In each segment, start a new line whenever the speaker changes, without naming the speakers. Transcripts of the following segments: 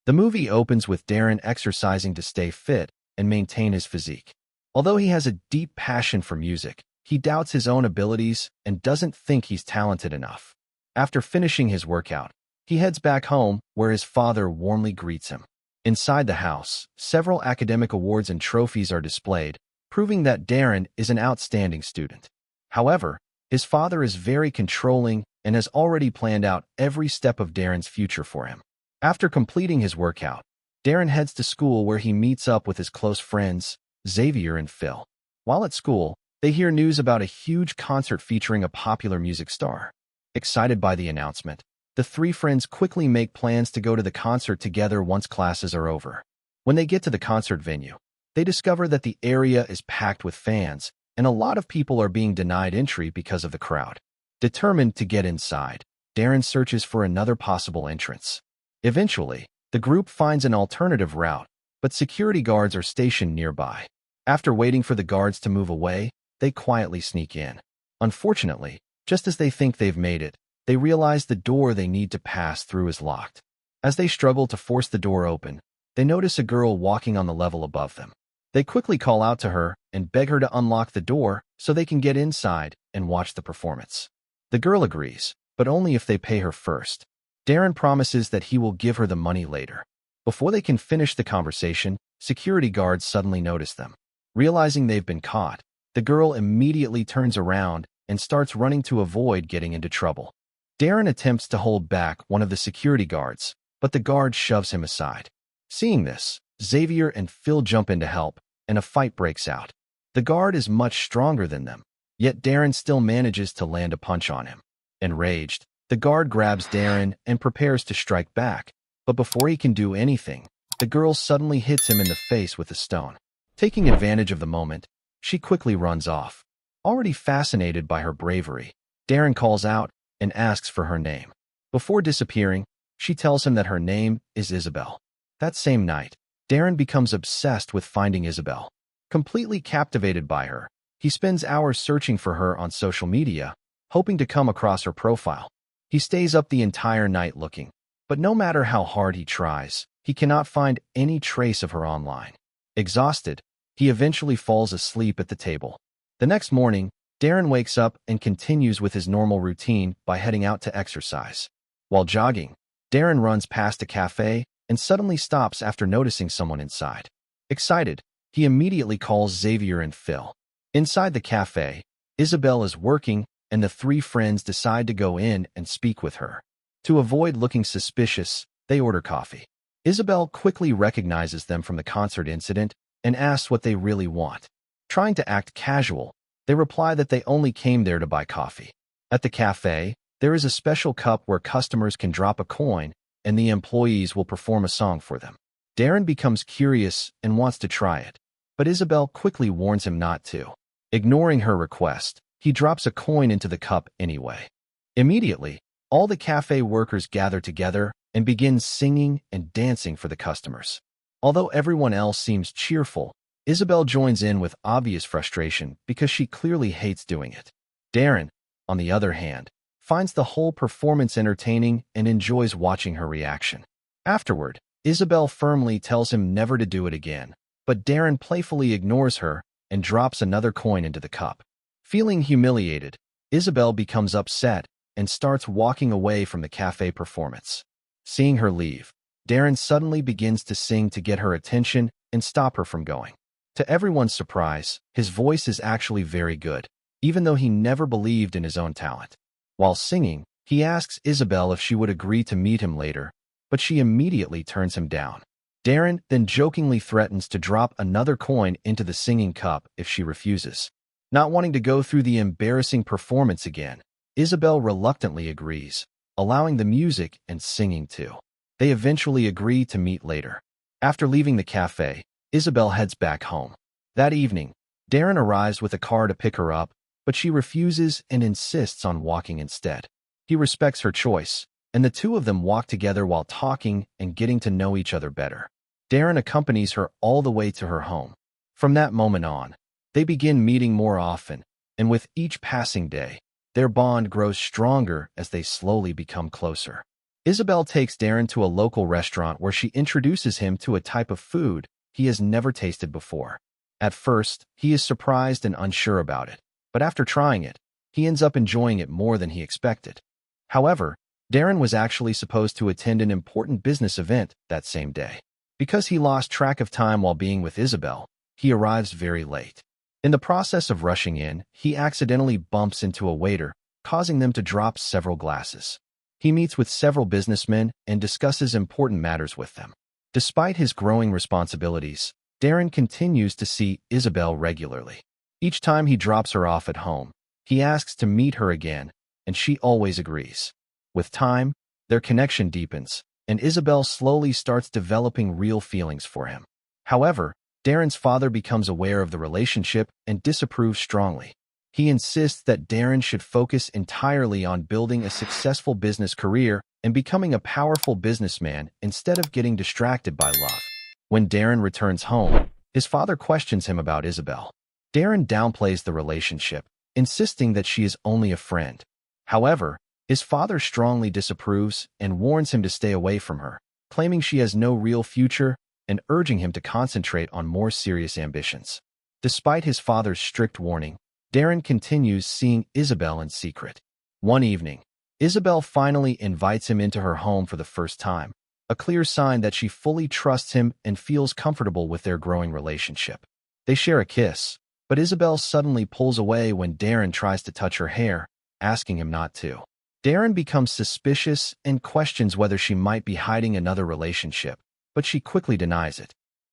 The movie opens with Daryn exercising to stay fit and maintain his physique. Although he has a deep passion for music, he doubts his own abilities and doesn't think he's talented enough. After finishing his workout, he heads back home where his father warmly greets him. Inside the house, several academic awards and trophies are displayed, proving that Daryn is an outstanding student. However, his father is very controlling and has already planned out every step of Daryn's future for him. After completing his workout, Daryn heads to school where he meets up with his close friends, Xavier and Phil. While at school, they hear news about a huge concert featuring a popular music star. Excited by the announcement, the three friends quickly make plans to go to the concert together once classes are over. When they get to the concert venue, they discover that the area is packed with fans, and a lot of people are being denied entry because of the crowd. Determined to get inside, Daryn searches for another possible entrance. Eventually, the group finds an alternative route, but security guards are stationed nearby. After waiting for the guards to move away, they quietly sneak in. Unfortunately, just as they think they've made it, they realize the door they need to pass through is locked. As they struggle to force the door open, they notice a girl walking on the level above them. They quickly call out to her and beg her to unlock the door so they can get inside and watch the performance. The girl agrees, but only if they pay her first. Daryn promises that he will give her the money later. Before they can finish the conversation, security guards suddenly notice them. Realizing they've been caught, the girl immediately turns around and starts running to avoid getting into trouble. Daryn attempts to hold back one of the security guards, but the guard shoves him aside. Seeing this, Xavier and Phil jump in to help, and a fight breaks out. The guard is much stronger than them, yet Daryn still manages to land a punch on him. Enraged, the guard grabs Daryn and prepares to strike back, but before he can do anything, the girl suddenly hits him in the face with a stone. Taking advantage of the moment, she quickly runs off. Already fascinated by her bravery, Daryn calls out and asks for her name. Before disappearing, she tells him that her name is Isabelle. That same night, Daryn becomes obsessed with finding Isabelle. Completely captivated by her, he spends hours searching for her on social media, hoping to come across her profile. He stays up the entire night looking, but no matter how hard he tries, he cannot find any trace of her online. Exhausted, he eventually falls asleep at the table. The next morning, Daryn wakes up and continues with his normal routine by heading out to exercise. While jogging, Daryn runs past a cafe and suddenly stops after noticing someone inside. Excited, he immediately calls Xavier and Phil. Inside the cafe, Isabelle is working, and the three friends decide to go in and speak with her. To avoid looking suspicious, they order coffee. Isabelle quickly recognizes them from the concert incident and asks what they really want. Trying to act casual, they reply that they only came there to buy coffee. At the cafe, there is a special cup where customers can drop a coin and the employees will perform a song for them. Daryn becomes curious and wants to try it, but Isabelle quickly warns him not to. Ignoring her request, he drops a coin into the cup anyway. Immediately, all the cafe workers gather together and begin singing and dancing for the customers. Although everyone else seems cheerful, Isabelle joins in with obvious frustration because she clearly hates doing it. Daryn, on the other hand, finds the whole performance entertaining and enjoys watching her reaction. Afterward, Isabelle firmly tells him never to do it again, but Daryn playfully ignores her and drops another coin into the cup. Feeling humiliated, Isabelle becomes upset and starts walking away from the cafe performance. Seeing her leave, Daryn suddenly begins to sing to get her attention and stop her from going. To everyone's surprise, his voice is actually very good, even though he never believed in his own talent. While singing, he asks Isabelle if she would agree to meet him later, but she immediately turns him down. Daryn then jokingly threatens to drop another coin into the singing cup if she refuses. Not wanting to go through the embarrassing performance again, Isabelle reluctantly agrees, allowing the music and singing too. They eventually agree to meet later. After leaving the cafe, Isabelle heads back home. That evening, Daryn arrives with a car to pick her up, but she refuses and insists on walking instead. He respects her choice, and the two of them walk together while talking and getting to know each other better. Daryn accompanies her all the way to her home. From that moment on, they begin meeting more often, and with each passing day, their bond grows stronger as they slowly become closer. Isabelle takes Daryn to a local restaurant where she introduces him to a type of food he has never tasted before. At first, he is surprised and unsure about it, but after trying it, he ends up enjoying it more than he expected. However, Daryn was actually supposed to attend an important business event that same day. Because he lost track of time while being with Isabelle, he arrives very late. In the process of rushing in, he accidentally bumps into a waiter, causing them to drop several glasses. He meets with several businessmen and discusses important matters with them. Despite his growing responsibilities, Daryn continues to see Isabelle regularly. Each time he drops her off at home, he asks to meet her again, and she always agrees. With time, their connection deepens, and Isabelle slowly starts developing real feelings for him. However, Daryn's father becomes aware of the relationship and disapproves strongly. He insists that Daryn should focus entirely on building a successful business career and becoming a powerful businessman instead of getting distracted by love. When Daryn returns home, his father questions him about Isabelle. Daryn downplays the relationship, insisting that she is only a friend. However, his father strongly disapproves and warns him to stay away from her, claiming she has no real future and urging him to concentrate on more serious ambitions. Despite his father's strict warning, Daryn continues seeing Isabelle in secret. One evening, Isabelle finally invites him into her home for the first time, a clear sign that she fully trusts him and feels comfortable with their growing relationship. They share a kiss, but Isabelle suddenly pulls away when Daryn tries to touch her hair, asking him not to. Daryn becomes suspicious and questions whether she might be hiding another relationship, but she quickly denies it.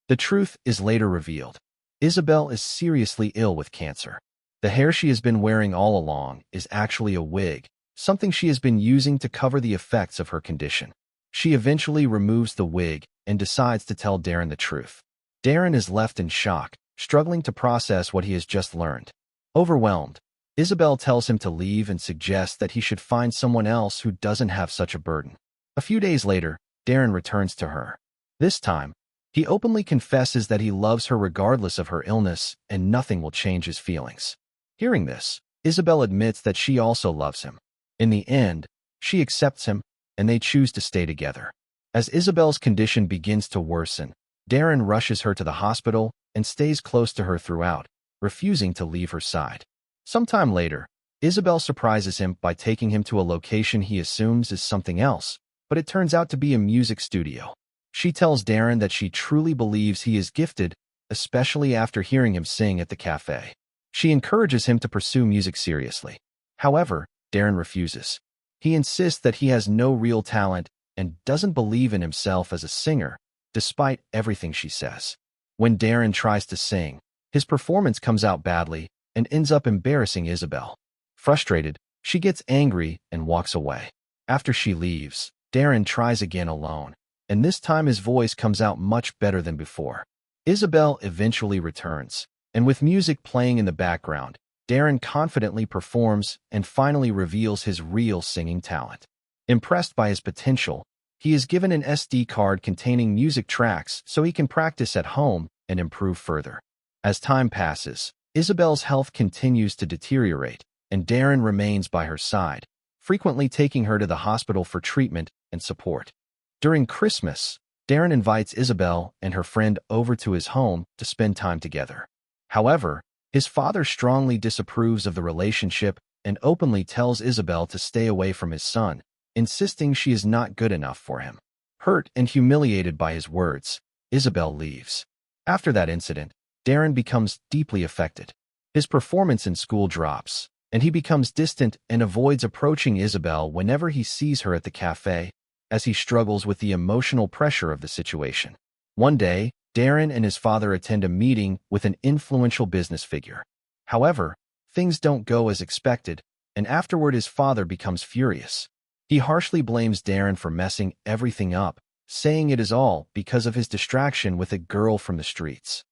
The truth is later revealed. Isabelle is seriously ill with cancer. The hair she has been wearing all along is actually a wig, something she has been using to cover the effects of her condition. She eventually removes the wig and decides to tell Daryn the truth. Daryn is left in shock, struggling to process what he has just learned. Overwhelmed, Isabelle tells him to leave and suggests that he should find someone else who doesn't have such a burden. A few days later, Daryn returns to her. This time, he openly confesses that he loves her regardless of her illness and nothing will change his feelings. Hearing this, Isabelle admits that she also loves him. In the end, she accepts him, and they choose to stay together. As Isabelle's condition begins to worsen, Daryn rushes her to the hospital and stays close to her throughout, refusing to leave her side. Sometime later, Isabelle surprises him by taking him to a location he assumes is something else, but it turns out to be a music studio. She tells Daryn that she truly believes he is gifted, especially after hearing him sing at the cafe. She encourages him to pursue music seriously. However, Daryn refuses. He insists that he has no real talent and doesn't believe in himself as a singer, despite everything she says. When Daryn tries to sing, his performance comes out badly and ends up embarrassing Isabelle. Frustrated, she gets angry and walks away. After she leaves, Daryn tries again alone, and this time his voice comes out much better than before. Isabelle eventually returns, and with music playing in the background, Daryn confidently performs and finally reveals his real singing talent. Impressed by his potential, he is given an SD card containing music tracks so he can practice at home and improve further. As time passes, Isabelle's health continues to deteriorate, and Daryn remains by her side, frequently taking her to the hospital for treatment and support. During Christmas, Daryn invites Isabelle and her friend over to his home to spend time together. However, his father strongly disapproves of the relationship and openly tells Isabelle to stay away from his son, insisting she is not good enough for him. Hurt and humiliated by his words, Isabelle leaves. After that incident, Daryn becomes deeply affected. His performance in school drops, and he becomes distant and avoids approaching Isabelle whenever he sees her at the cafe, as he struggles with the emotional pressure of the situation. One day, Daryn and his father attend a meeting with an influential business figure. However, things don't go as expected, and afterward his father becomes furious. He harshly blames Daryn for messing everything up, saying it is all because of his distraction with a girl from the streets.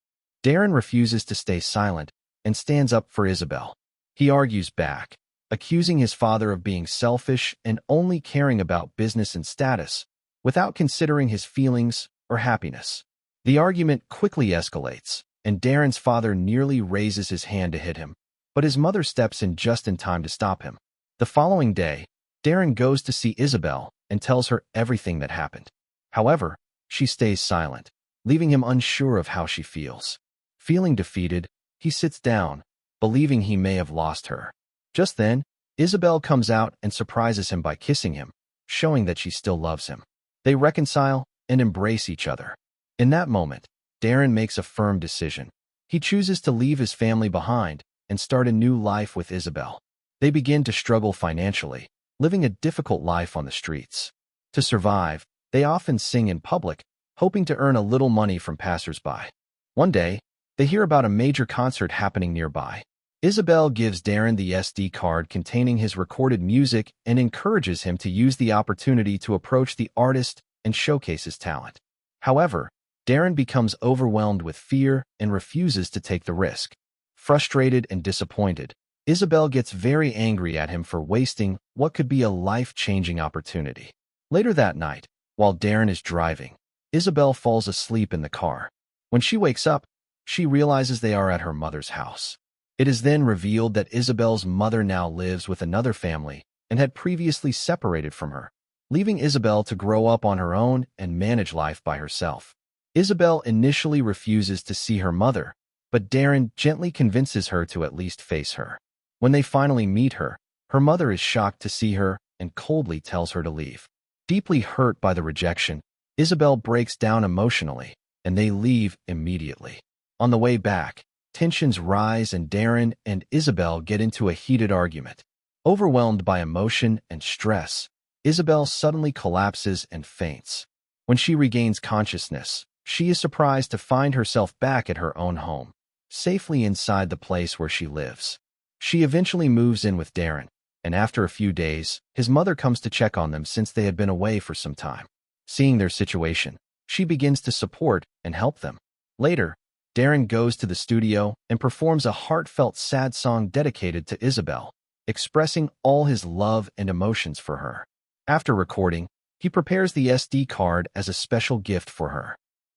Daryn refuses to stay silent and stands up for Isabelle. He argues back, accusing his father of being selfish and only caring about business and status, without considering his feelings or happiness. The argument quickly escalates, and Daryn's father nearly raises his hand to hit him, but his mother steps in just in time to stop him. The following day, Daryn goes to see Isabelle and tells her everything that happened. However, she stays silent, leaving him unsure of how she feels. Feeling defeated, he sits down, believing he may have lost her. Just then, Isabelle comes out and surprises him by kissing him, showing that she still loves him. They reconcile and embrace each other. In that moment, Daryn makes a firm decision. He chooses to leave his family behind and start a new life with Isabelle. They begin to struggle financially, living a difficult life on the streets. To survive, they often sing in public, hoping to earn a little money from passers-by. One day, they hear about a major concert happening nearby. Isabelle gives Daryn the SD card containing his recorded music and encourages him to use the opportunity to approach the artist and showcase his talent. However, Daryn becomes overwhelmed with fear and refuses to take the risk. Frustrated and disappointed, Isabelle gets very angry at him for wasting what could be a life-changing opportunity. Later that night, while Daryn is driving, Isabelle falls asleep in the car. When she wakes up, she realizes they are at her mother's house. It is then revealed that Isabelle's mother now lives with another family and had previously separated from her, leaving Isabelle to grow up on her own and manage life by herself. Isabelle initially refuses to see her mother, but Daryn gently convinces her to at least face her. When they finally meet her, her mother is shocked to see her and coldly tells her to leave. Deeply hurt by the rejection, Isabelle breaks down emotionally, and they leave immediately. On the way back, tensions rise and Daryn and Isabelle get into a heated argument. Overwhelmed by emotion and stress, Isabelle suddenly collapses and faints. When she regains consciousness, she is surprised to find herself back at her own home, safely inside the place where she lives. She eventually moves in with Daryn, and after a few days, his mother comes to check on them since they had been away for some time. Seeing their situation, she begins to support and help them. Later, Daryn goes to the studio and performs a heartfelt sad song dedicated to Isabelle, expressing all his love and emotions for her. After recording, he prepares the SD card as a special gift for her.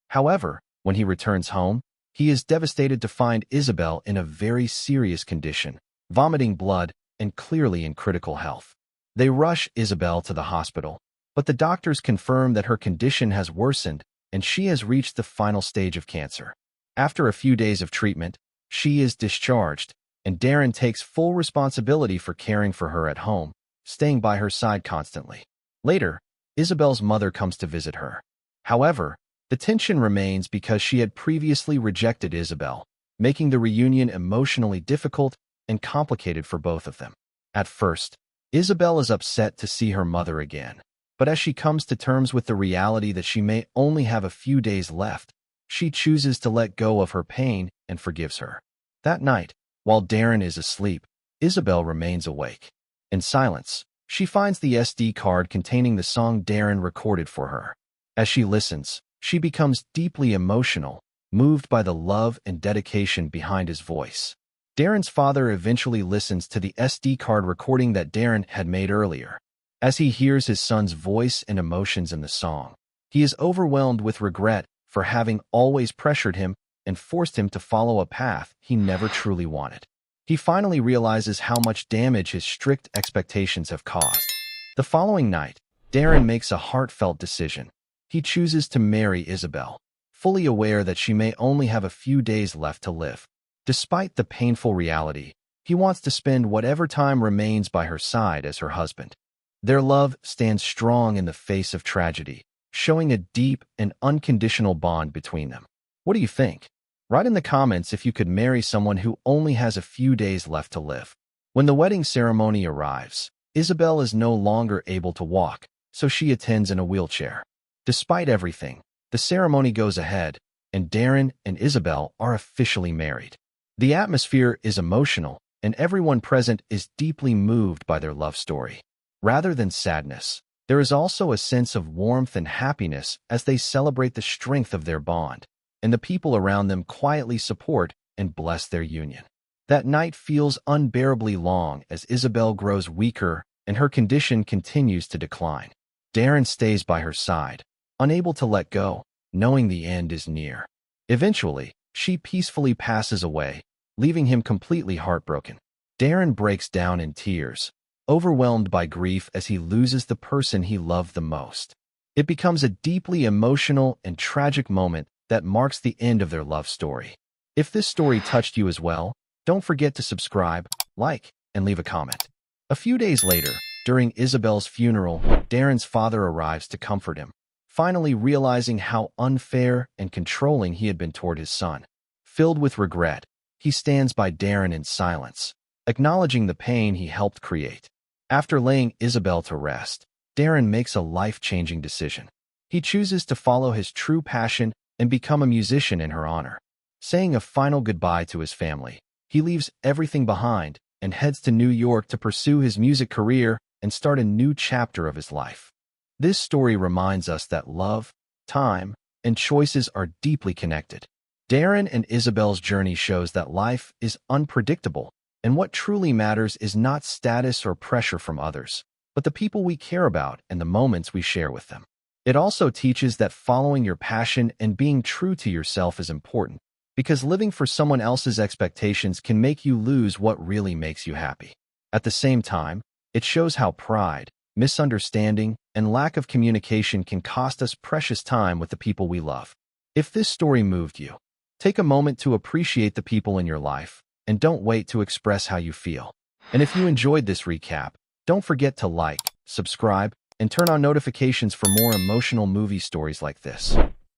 However, when he returns home, he is devastated to find Isabelle in a very serious condition, vomiting blood and clearly in critical health. They rush Isabelle to the hospital, but the doctors confirm that her condition has worsened and she has reached the final stage of cancer. After a few days of treatment, she is discharged, and Daryn takes full responsibility for caring for her at home, staying by her side constantly. Later, Isabelle's mother comes to visit her. However, the tension remains because she had previously rejected Isabelle, making the reunion emotionally difficult and complicated for both of them. At first, Isabelle is upset to see her mother again, but as she comes to terms with the reality that she may only have a few days left, she chooses to let go of her pain and forgives her. That night, while Daryn is asleep, Isabelle remains awake. In silence, she finds the SD card containing the song Daryn recorded for her. As she listens, she becomes deeply emotional, moved by the love and dedication behind his voice. Daryn's father eventually listens to the SD card recording that Daryn had made earlier. As he hears his son's voice and emotions in the song, he is overwhelmed with regret for having always pressured him and forced him to follow a path he never truly wanted. He finally realizes how much damage his strict expectations have caused. The following night, Daryn makes a heartfelt decision. He chooses to marry Isabelle, fully aware that she may only have a few days left to live. Despite the painful reality, he wants to spend whatever time remains by her side as her husband. Their love stands strong in the face of tragedy, showing a deep and unconditional bond between them. What do you think? Write in the comments if you could marry someone who only has a few days left to live. When the wedding ceremony arrives, Isabelle is no longer able to walk, so she attends in a wheelchair. Despite everything, the ceremony goes ahead, and Daryn and Isabelle are officially married. The atmosphere is emotional, and everyone present is deeply moved by their love story. Rather than sadness, there is also a sense of warmth and happiness as they celebrate the strength of their bond, and the people around them quietly support and bless their union. That night feels unbearably long as Isabelle grows weaker and her condition continues to decline. Daryn stays by her side, unable to let go, knowing the end is near. Eventually, she peacefully passes away, leaving him completely heartbroken. Daryn breaks down in tears, overwhelmed by grief as he loses the person he loved the most. It becomes a deeply emotional and tragic moment that marks the end of their love story. If this story touched you as well, don't forget to subscribe, like, and leave a comment. A few days later, during Isabelle's funeral, Daryn's father arrives to comfort him, finally realizing how unfair and controlling he had been toward his son. Filled with regret, he stands by Daryn in silence, acknowledging the pain he helped create. After laying Isabelle to rest, Daryn makes a life-changing decision. He chooses to follow his true passion and become a musician in her honor. Saying a final goodbye to his family, he leaves everything behind and heads to New York to pursue his music career and start a new chapter of his life. This story reminds us that love, time, and choices are deeply connected. Daryn and Isabelle's journey shows that life is unpredictable, and what truly matters is not status or pressure from others, but the people we care about and the moments we share with them. It also teaches that following your passion and being true to yourself is important, because living for someone else's expectations can make you lose what really makes you happy. At the same time, it shows how pride, misunderstanding, and lack of communication can cost us precious time with the people we love. If this story moved you, take a moment to appreciate the people in your life, and don't wait to express how you feel. And if you enjoyed this recap, don't forget to like, subscribe, and turn on notifications for more emotional movie stories like this.